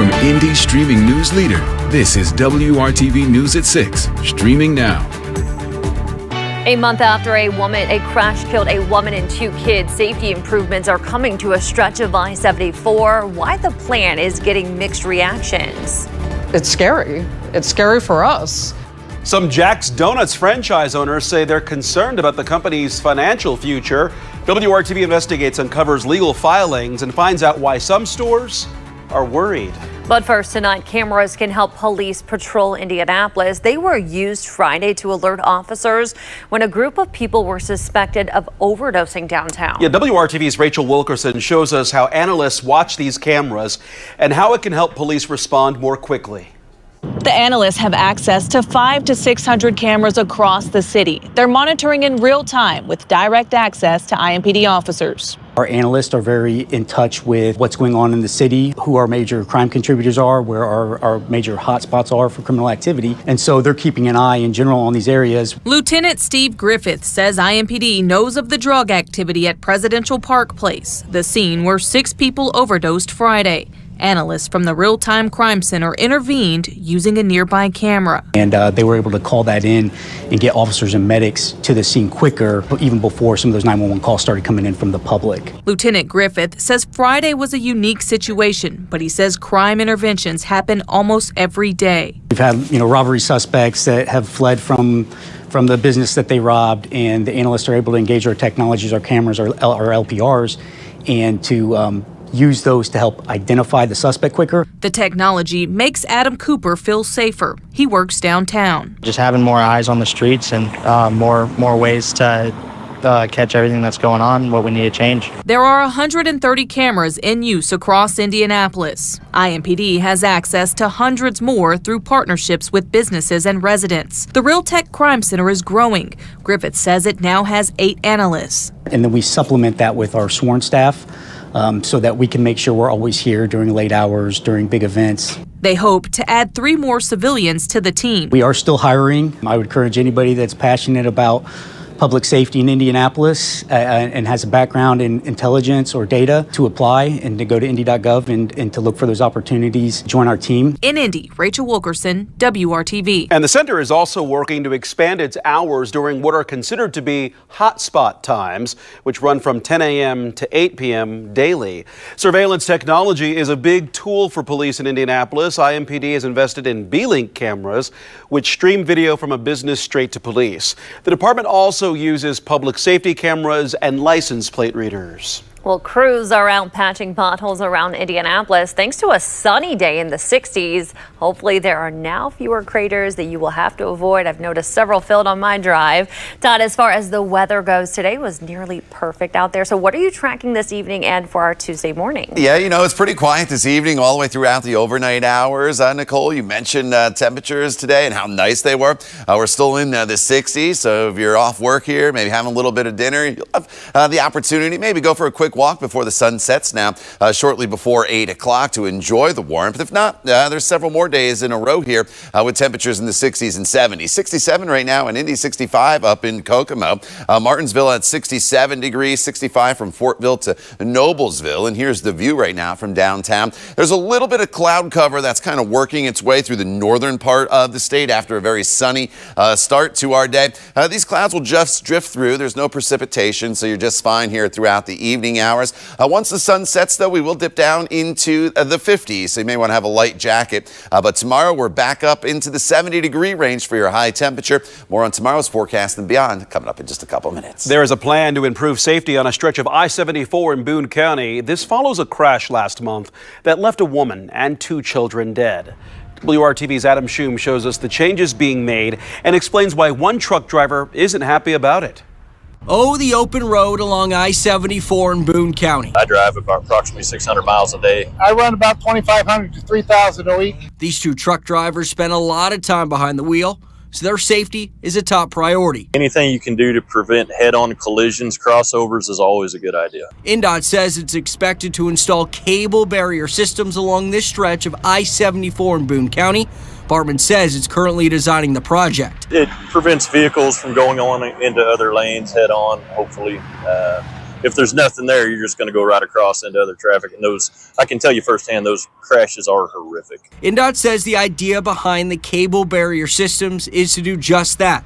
From Indy streaming news leader, this is WRTV News at 6, streaming now. A month after a crash killed a woman and 2 kids, safety improvements are coming to a stretch of I-74. Why the plan is getting mixed reactions. It's scary. It's scary for us. Some Jack's Donuts franchise owners say they're concerned about the company's financial future. WRTV investigates, uncovers legal filings, and finds out why some stores are worried. But first tonight, cameras can help police patrol Indianapolis. They were used Friday to alert officers when a group of people were suspected of overdosing downtown. Yeah, WRTV's Rachel Wilkerson shows us how analysts watch these cameras and how it can help police respond more quickly. The analysts have access to 500 to 600 cameras across the city. They're monitoring in real time with direct access to IMPD officers. Our analysts are very in touch with what's going on in the city, who our major crime contributors are, where our major hotspots are for criminal activity. And so they're keeping an eye in general on these areas. Lieutenant Steve Griffith says IMPD knows of the drug activity at Presidential Park Place, the scene where 6 people overdosed Friday. Analysts from the Real-Time Crime Center intervened using a nearby camera. And they were able to call that in and get officers and medics to the scene quicker, even before some of those 911 calls started coming in from the public. Lieutenant Griffith says Friday was a unique situation, but he says crime interventions happen almost every day. We've had, robbery suspects that have fled from the business that they robbed, and the analysts are able to engage our technologies, our cameras, our LPRs, and to use those to help identify the suspect quicker. The technology makes Adam Cooper feel safer. He works downtown. Just having more eyes on the streets and more ways to catch everything that's going on, what we need to change. There are 130 cameras in use across Indianapolis. IMPD has access to hundreds more through partnerships with businesses and residents. The Real Tech Crime Center is growing. Griffith says it now has 8 analysts. And then we supplement that with our sworn staff, so that we can make sure we're always here during late hours, during big events. They hope to add 3 more civilians to the team. We are still hiring. I would encourage anybody that's passionate about public safety in Indianapolis and has a background in intelligence or data to apply and to go to indy.gov and to look for those opportunities, join our team. In Indy, Rachel Wilkerson, WRTV. And the center is also working to expand its hours during what are considered to be hotspot times, which run from 10 a.m. to 8 p.m. daily. Surveillance technology is a big tool for police in Indianapolis. IMPD has invested in B-Link cameras, which stream video from a business straight to police. The department also uses public safety cameras and license plate readers. Well, crews are out patching potholes around Indianapolis thanks to a sunny day in the 60s. Hopefully there are now fewer craters that you will have to avoid. I've noticed several filled on my drive. Todd, as far as the weather goes, today was nearly perfect out there. So what are you tracking this evening and for our Tuesday morning? Yeah, it's pretty quiet this evening all the way throughout the overnight hours. Nicole, you mentioned temperatures today and how nice they were. We're still in the 60s, so if you're off work here, maybe having a little bit of dinner, you'll have the opportunity maybe go for a quick walk before the sun sets now, shortly before 8 o'clock to enjoy the warmth. If not, there's several more days in a row here with temperatures in the 60s and 70s. 67 right now in Indy, 65 up in Kokomo. Martinsville at 67 degrees, 65 from Fortville to Noblesville. And here's the view right now from downtown. There's a little bit of cloud cover that's kind of working its way through the northern part of the state after a very sunny start to our day. These clouds will just drift through. There's no precipitation, so you're just fine here throughout the evening hours. Once the sun sets, though, we will dip down into the 50s, so you may want to have a light jacket. But tomorrow, we're back up into the 70-degree range for your high temperature. More on tomorrow's forecast and beyond coming up in just a couple minutes. There is a plan to improve safety on a stretch of I-74 in Boone County. This follows a crash last month that left a woman and 2 children dead. WRTV's Adam Shum shows us the changes being made and explains why one truck driver isn't happy about it. Oh, the open road along I-74 in Boone County. I drive about approximately 600 miles a day. I run about 2,500 to 3,000 a week. These 2 truck drivers spend a lot of time behind the wheel, so their safety is a top priority. Anything you can do to prevent head-on collisions, crossovers is always a good idea. INDOT says it's expected to install cable barrier systems along this stretch of I-74 in Boone County. Department says it's currently designing the project. It prevents vehicles from going on into other lanes head-on, hopefully if there's nothing there, you're just going to go right across into other traffic. And those, I can tell you firsthand, those crashes are horrific. NDOT says the idea behind the cable barrier systems is to do just that,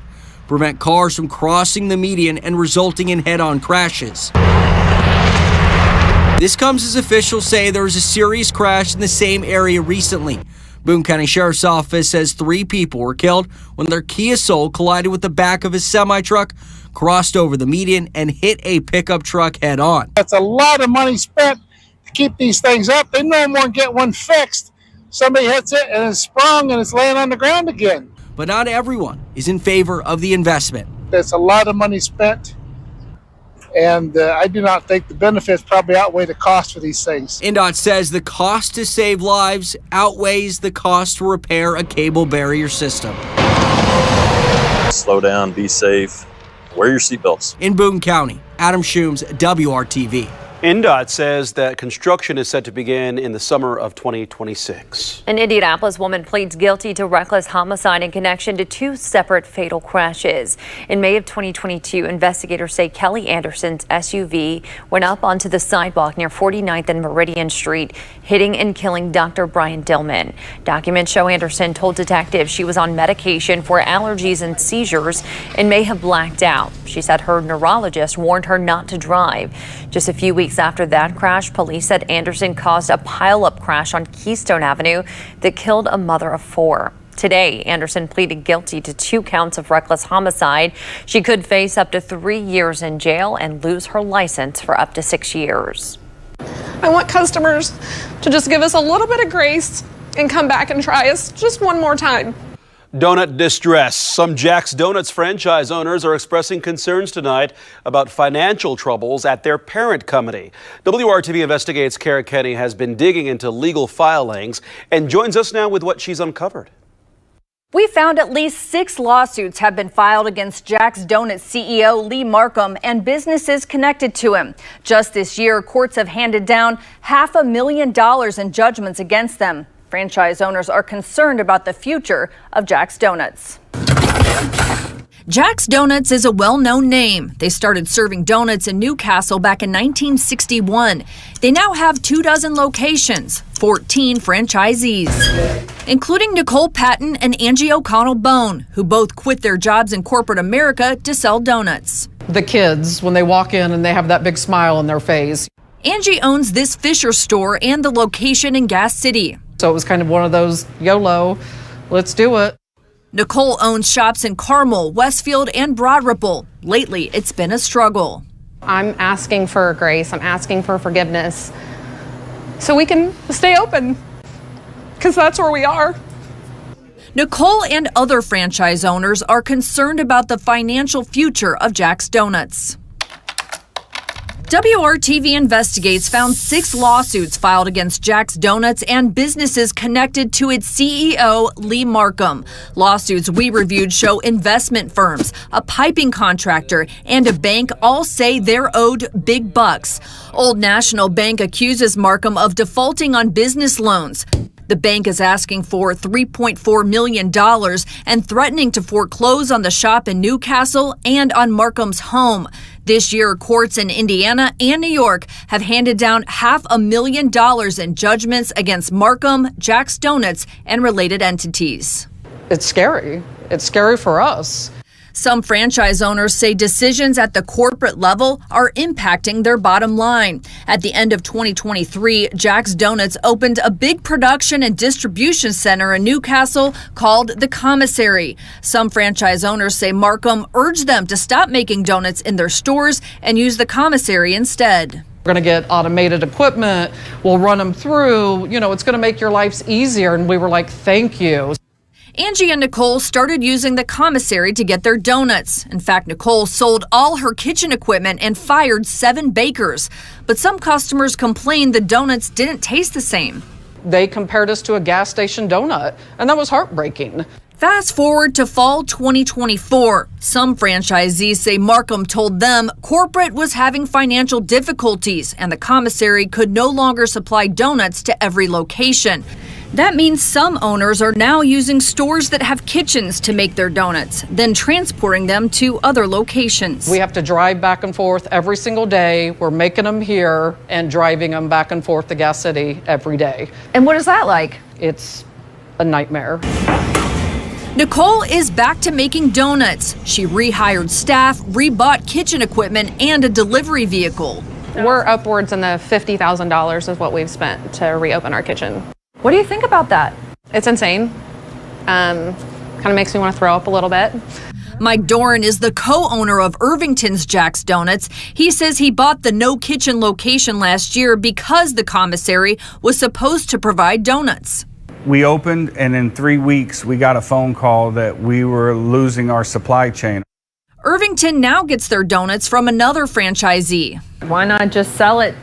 prevent cars from crossing the median and resulting in head-on crashes. This comes as officials say there was a serious crash in the same area recently. Boone County Sheriff's Office says 3 people were killed when their Kia Soul collided with the back of a semi-truck, crossed over the median, and hit a pickup truck head-on. That's a lot of money spent to keep these things up. They no more get one fixed. Somebody hits it and it's sprung and it's laying on the ground again. But not everyone is in favor of the investment. That's a lot of money spent. And I do not think the benefits probably outweigh the cost for these things. NDOT says the cost to save lives outweighs the cost to repair a cable barrier system. Slow down, be safe, wear your seatbelts. In Boone County, Adam Schoombs, WRTV. NDOT says that construction is set to begin in the summer of 2026. An Indianapolis woman pleads guilty to reckless homicide in connection to 2 separate fatal crashes. In May of 2022, investigators say Kelly Anderson's SUV went up onto the sidewalk near 49th and Meridian Street, hitting and killing Dr. Brian Dillman. Documents show Anderson told detectives she was on medication for allergies and seizures and may have blacked out. She said her neurologist warned her not to drive. Just a few weeks after that crash, police said Anderson caused a pileup crash on Keystone Avenue that killed a mother of 4. Today, Anderson pleaded guilty to 2 counts of reckless homicide. She could face up to 3 years in jail and lose her license for up to 6 years. I want customers to just give us a little bit of grace and come back and try us just one more time. Donut distress. Some Jack's Donuts franchise owners are expressing concerns tonight about financial troubles at their parent company. WRTV Investigates Kara Kenny has been digging into legal filings and joins us now with what she's uncovered. We found at least 6 lawsuits have been filed against Jack's Donuts CEO Lee Markham and businesses connected to him. Just this year, courts have handed down $500,000 in judgments against them. Franchise owners are concerned about the future of Jack's Donuts. Jack's Donuts is a well-known name. They started serving donuts in Newcastle back in 1961. They now have 24 locations, 14 franchisees, including Nicole Patton and Angie O'Connell Bone, who both quit their jobs in corporate America to sell donuts. The kids, when they walk in and they have that big smile on their face. Angie owns this Fisher store and the location in Gas City. So it was kind of one of those YOLO, let's do it. Nicole owns shops in Carmel, Westfield, and Broad Ripple. Lately, it's been a struggle. I'm asking for grace. I'm asking for forgiveness so we can stay open, because that's where we are. Nicole and other franchise owners are concerned about the financial future of Jack's Donuts. WRTV Investigates found 6 lawsuits filed against Jack's Donuts and businesses connected to its CEO, Lee Markham. Lawsuits we reviewed show investment firms, a piping contractor, and a bank all say they're owed big bucks. Old National Bank accuses Markham of defaulting on business loans. The bank is asking for $3.4 million and threatening to foreclose on the shop in Newcastle and on Markham's home. This year, courts in Indiana and New York have handed down $500,000 in judgments against Markham, Jack's Donuts, and related entities. It's scary. It's scary for us. Some franchise owners say decisions at the corporate level are impacting their bottom line. At the end of 2023, Jack's Donuts opened a big production and distribution center in Newcastle called the Commissary. Some franchise owners say Markham urged them to stop making donuts in their stores and use the Commissary instead. We're going to get automated equipment. We'll run them through. You know, it's going to make your lives easier. And we were like, thank you. Angie and Nicole started using the Commissary to get their donuts. In fact, Nicole sold all her kitchen equipment and fired 7 bakers. But some customers complained the donuts didn't taste the same. They compared us to a gas station donut, and that was heartbreaking. Fast forward to fall 2024. Some franchisees say Markham told them corporate was having financial difficulties and the Commissary could no longer supply donuts to every location. That means some owners are now using stores that have kitchens to make their donuts, then transporting them to other locations. We have to drive back and forth every single day. We're making them here and driving them back and forth to Gas City every day. And what is that like? It's a nightmare. Nicole is back to making donuts. She rehired staff, rebought kitchen equipment, and a delivery vehicle. We're upwards in the $50,000 is what we've spent to reopen our kitchen. What do you think about that? It's insane. Kind of makes me want to throw up a little bit. Mike Doran is the co-owner of Irvington's Jack's Donuts. He says he bought the no kitchen location last year because the commissary was supposed to provide donuts. We opened, and in 3 weeks, we got a phone call that we were losing our supply chain. Irvington now gets their donuts from another franchisee. Why not just sell it?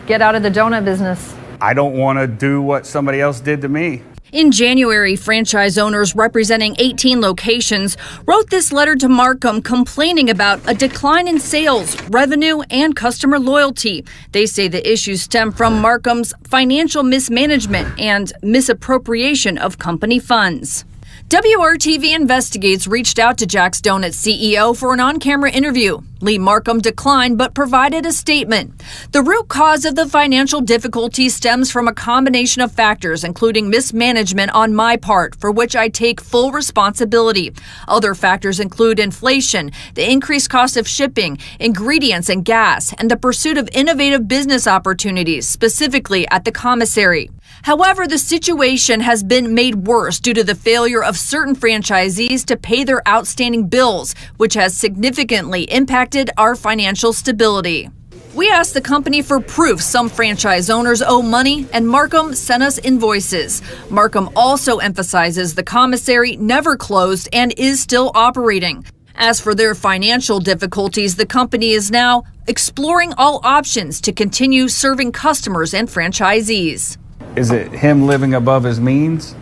Get out of the donut business. I don't want to do what somebody else did to me. In January, franchise owners representing 18 locations wrote this letter to Markham complaining about a decline in sales, revenue, and customer loyalty. They say the issues stem from Markham's financial mismanagement and misappropriation of company funds. WRTV Investigates reached out to Jack's Donuts CEO for an on-camera interview. Lee Markham declined but provided a statement. The root cause of the financial difficulty stems from a combination of factors, including mismanagement on my part, for which I take full responsibility. Other factors include inflation, the increased cost of shipping, ingredients and gas, and the pursuit of innovative business opportunities, specifically at the commissary. However, the situation has been made worse due to the failure of certain franchisees to pay their outstanding bills, which has significantly impacted our financial stability. We asked the company for proof some franchise owners owe money, and Markham sent us invoices. Markham also emphasizes the commissary never closed and is still operating. As for their financial difficulties, the company is now exploring all options to continue serving customers and franchisees. Is it him living above his means?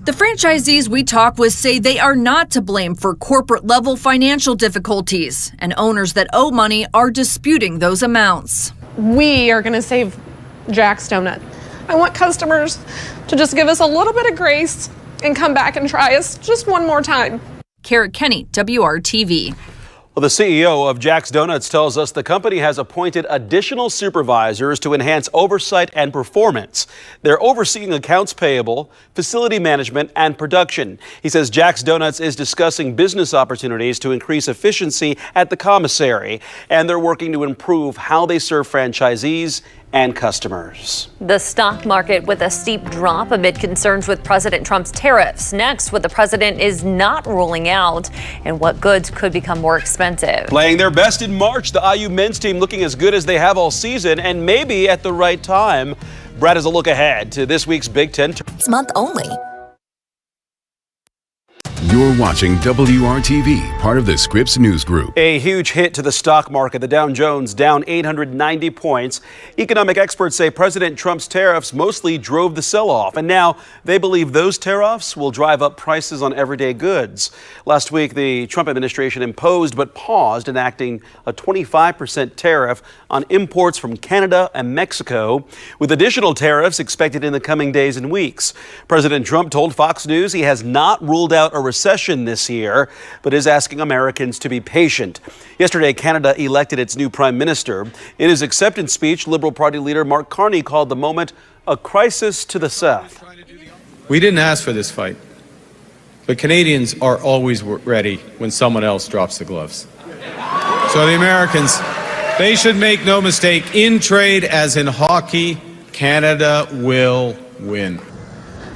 The franchisees we talk with say they are not to blame for corporate-level financial difficulties, and owners that owe money are disputing those amounts. We are going to save Jack's Donut. I want customers to just give us a little bit of grace and come back and try us just one more time. Kara Kenny, WRTV. Well, the CEO of Jack's Donuts tells us the company has appointed additional supervisors to enhance oversight and performance. They're overseeing accounts payable, facility management, and production. He says Jack's Donuts is discussing business opportunities to increase efficiency at the commissary, and they're working to improve how they serve franchisees and customers. The stock market with a steep drop amid concerns with President Trump's tariffs. Next, what the president is not ruling out and what goods could become more expensive. Playing their best in March, the IU men's team looking as good as they have all season and maybe at the right time. Brad has a look ahead to this week's Big Ten. This month only. You're watching WRTV, part of the Scripps News Group. A huge hit to the stock market. The Dow Jones down 890 points. Economic experts say President Trump's tariffs mostly drove the sell-off, and now they believe those tariffs will drive up prices on everyday goods. Last week, the Trump administration imposed but paused enacting a 25% tariff on imports from Canada and Mexico, with additional tariffs expected in the coming days and weeks. President Trump told Fox News he has not ruled out a recession this year, but is asking Americans to be patient. Yesterday, Canada elected its new prime minister. In his acceptance speech, Liberal Party leader Mark Carney called the moment a crisis to the South. We didn't ask for this fight, but Canadians are always ready when someone else drops the gloves. So the Americans, they should make no mistake, in trade as in hockey, Canada will win.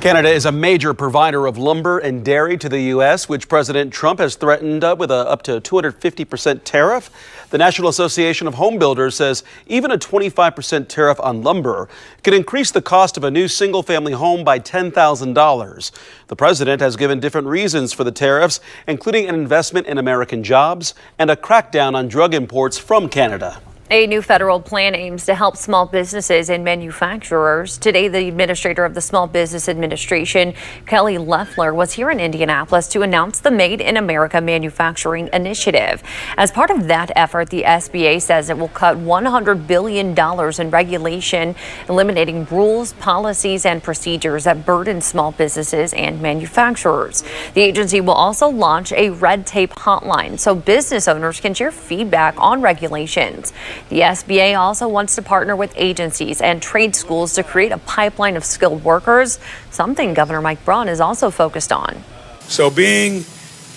Canada is a major provider of lumber and dairy to the U.S., which President Trump has threatened with a up to 250% tariff. The National Association of Home Builders says even a 25% tariff on lumber could increase the cost of a new single-family home by $10,000. The president has given different reasons for the tariffs, including an investment in American jobs and a crackdown on drug imports from Canada. A new federal plan aims to help small businesses and manufacturers. Today, the administrator of the Small Business Administration, Kelly Loeffler, was here in Indianapolis to announce the Made in America Manufacturing Initiative. As part of that effort, the SBA says it will cut $100 billion in regulation, eliminating rules, policies, and procedures that burden small businesses and manufacturers. The agency will also launch a red tape hotline so business owners can share feedback on regulations. The SBA also wants to partner with agencies and trade schools to create a pipeline of skilled workers, something Governor Mike Braun is also focused on. So being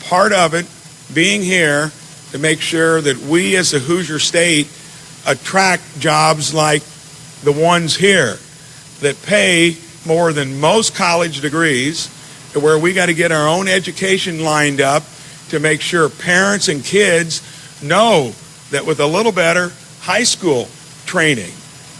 part of it, being here to make sure that we as a Hoosier state attract jobs like the ones here that pay more than most college degrees, to where we got to get our own education lined up to make sure parents and kids know that with a little better high school training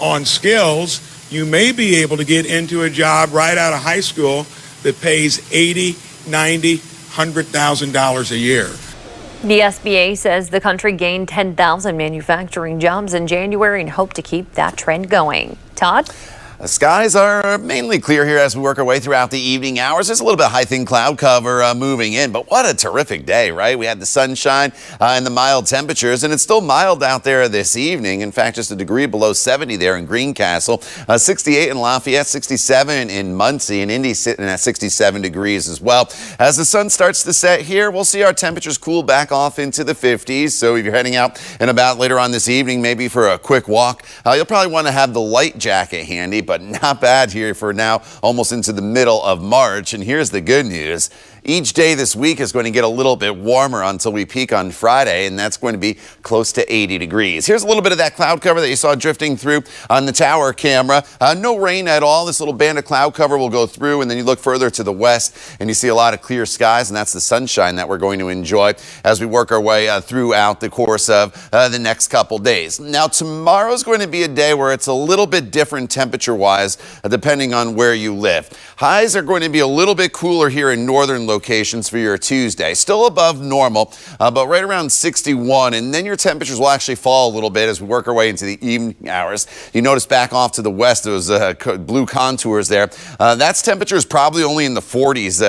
on skills, you may be able to get into a job right out of high school that pays $80,000, $90,000, $100,000 a year. The SBA says the country gained 10,000 manufacturing jobs in January and hope to keep that trend going. Todd? The skies are mainly clear here as we work our way throughout the evening hours. There's a little bit of high thin cloud cover moving in, but what a terrific day, right? We had the sunshine and the mild temperatures, and it's still mild out there this evening. In fact, just a degree below 70 there in Greencastle, 68 in Lafayette, 67 in Muncie, and Indy sitting at 67 degrees as well. As the sun starts to set here, we'll see our temperatures cool back off into the 50s. So if you're heading out and about later on this evening, maybe for a quick walk, you'll probably want to have the light jacket handy, but not bad here for now, almost into the middle of March. And here's the good news. Each day this week is going to get a little bit warmer until we peak on Friday, and that's going to be close to 80 degrees. Here's a little bit of that cloud cover that you saw drifting through on the tower camera. No rain at all. This little band of cloud cover will go through, and then you look further to the west, and you see a lot of clear skies, and that's the sunshine that we're going to enjoy as we work our way throughout the course of the next couple days. Now, tomorrow's going to be a day where it's a little bit different temperature-wise, depending on where you live. Highs are going to be a little bit cooler here in northern locations for your Tuesday. Still above normal, but right around 61, and then your temperatures will actually fall a little bit as we work our way into the evening hours. You notice back off to the west, those blue contours there. That's temperatures probably only in the 40s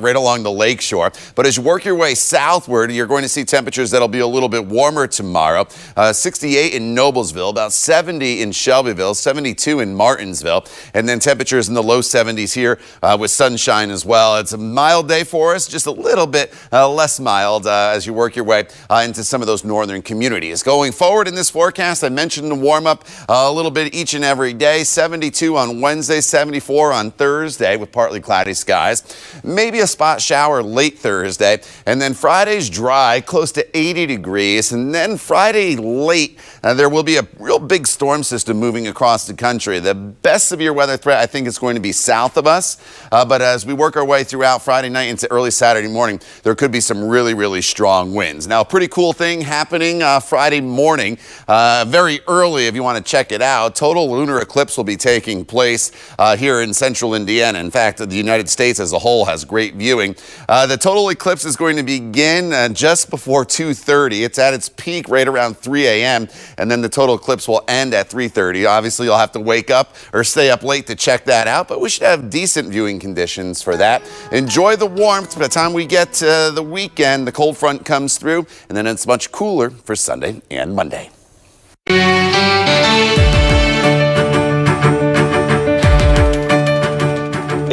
right along the lake shore. But as you work your way southward, you're going to see temperatures that'll be a little bit warmer tomorrow. 68 in Noblesville, about 70 in Shelbyville, 72 in Martinsville, and then temperatures in the low 70s here with sunshine as well. It's a mild day for us, just a little bit less mild as you work your way into some of those northern communities. Going forward in this forecast, I mentioned the warm up a little bit each and every day. 72 on Wednesday, 74 on Thursday with partly cloudy skies. Maybe a spot shower late Thursday. And then Friday's dry, close to 80 degrees. And then Friday late, there will be a real big storm system moving across the country. The best severe weather threat, I think, is going to be south of us. But as we work our way throughout Friday night into early Saturday morning, there could be some really, really strong winds. Now, a pretty cool thing happening Friday morning, very early if you want to check it out. Total lunar eclipse will be taking place here in central Indiana. In fact, the United States as a whole has great viewing. The total eclipse is going to begin just before 2:30. It's at its peak right around 3 a.m. and then the total eclipse will end at 3:30. Obviously, you'll have to wake up or stay up late to check that out, but we should have decent viewing conditions for that. Enjoy the warmth. By the time we get to the weekend, the cold front comes through, and then it's much cooler for Sunday and Monday.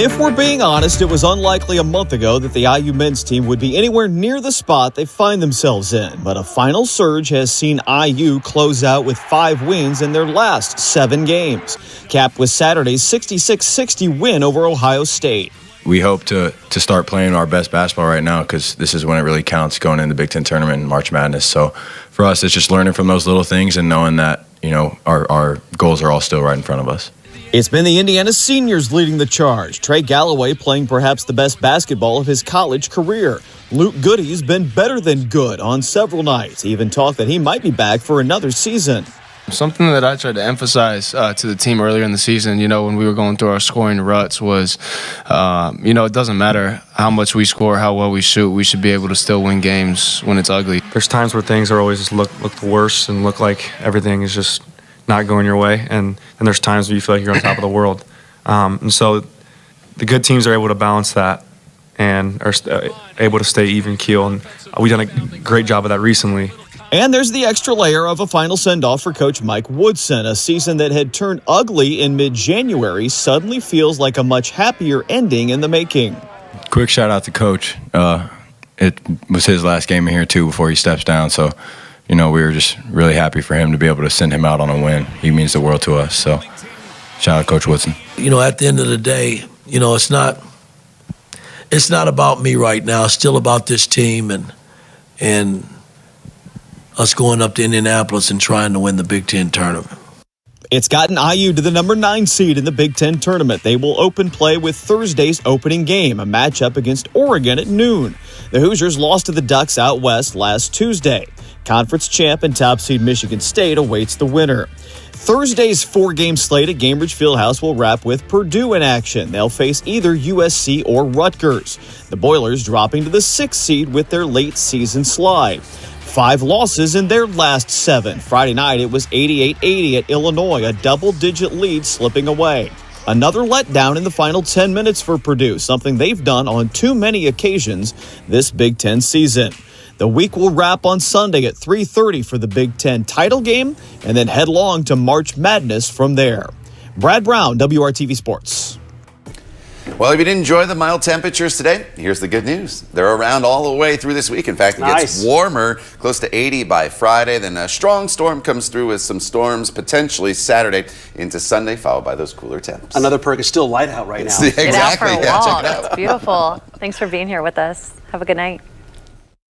If we're being honest, it was unlikely a month ago that the IU men's team would be anywhere near the spot they find themselves in. But a final surge has seen IU close out with 5 wins in their last 7 games, capped with Saturday's 66-60 win over Ohio State. We hope to start playing our best basketball right now because this is when it really counts going into the Big Ten tournament and March Madness. So for us, it's just learning from those little things and knowing that, you know, our goals are all still right in front of us. It's been the Indiana seniors leading the charge. Trey Galloway playing perhaps the best basketball of his college career. Luke Goody's been better than good on several nights. Even talked that he might be back for another season. Something that I tried to emphasize to the team earlier in the season, when we were going through our scoring ruts was, it doesn't matter how much we score, how well we shoot, we should be able to still win games when it's ugly. There's times where things are always just look the worst and look like everything is just not going your way, and there's times where you feel like you're on top of the world. And so the good teams are able to balance that and are able to stay even keel, and we've done a great job of that recently. And there's the extra layer of a final send-off for Coach Mike Woodson. A season that had turned ugly in mid-January suddenly feels like a much happier ending in the making. Quick shout out to Coach. It was his last game in here too before he steps down. So, we were just really happy for him to be able to send him out on a win. He means the world to us. So shout out Coach Woodson. At the end of the day, it's not about me right now. It's still about this team and us going up to Indianapolis and trying to win the Big Ten tournament. It's gotten IU to the number 9 seed in the Big Ten tournament. They will open play with Thursday's opening game, a matchup against Oregon at noon. The Hoosiers lost to the Ducks out west last Tuesday. Conference champ and top seed Michigan State awaits the winner. Thursday's 4-game slate at Gainbridge Fieldhouse will wrap with Purdue in action. They'll face either USC or Rutgers. The Boilers dropping to the 6th seed with their late season slide. 5 losses in their last 7. Friday night, it was 88-80 at Illinois, a double-digit lead slipping away. Another letdown in the final 10 minutes for Purdue, something they've done on too many occasions this Big Ten season. The week will wrap on Sunday at 3:30 for the Big Ten title game, and then headlong to March Madness from there. Brad Brown, WRTV Sports. Well, if you didn't enjoy the mild temperatures today, here's the good news. They're around all the way through this week. In fact, it gets warmer, close to 80 by Friday. Then a strong storm comes through with some storms potentially Saturday into Sunday, followed by those cooler temps. Another perk is still light out right now. Exactly. Get out for a walk. Check it out. It's beautiful. Thanks for being here with us. Have a good night.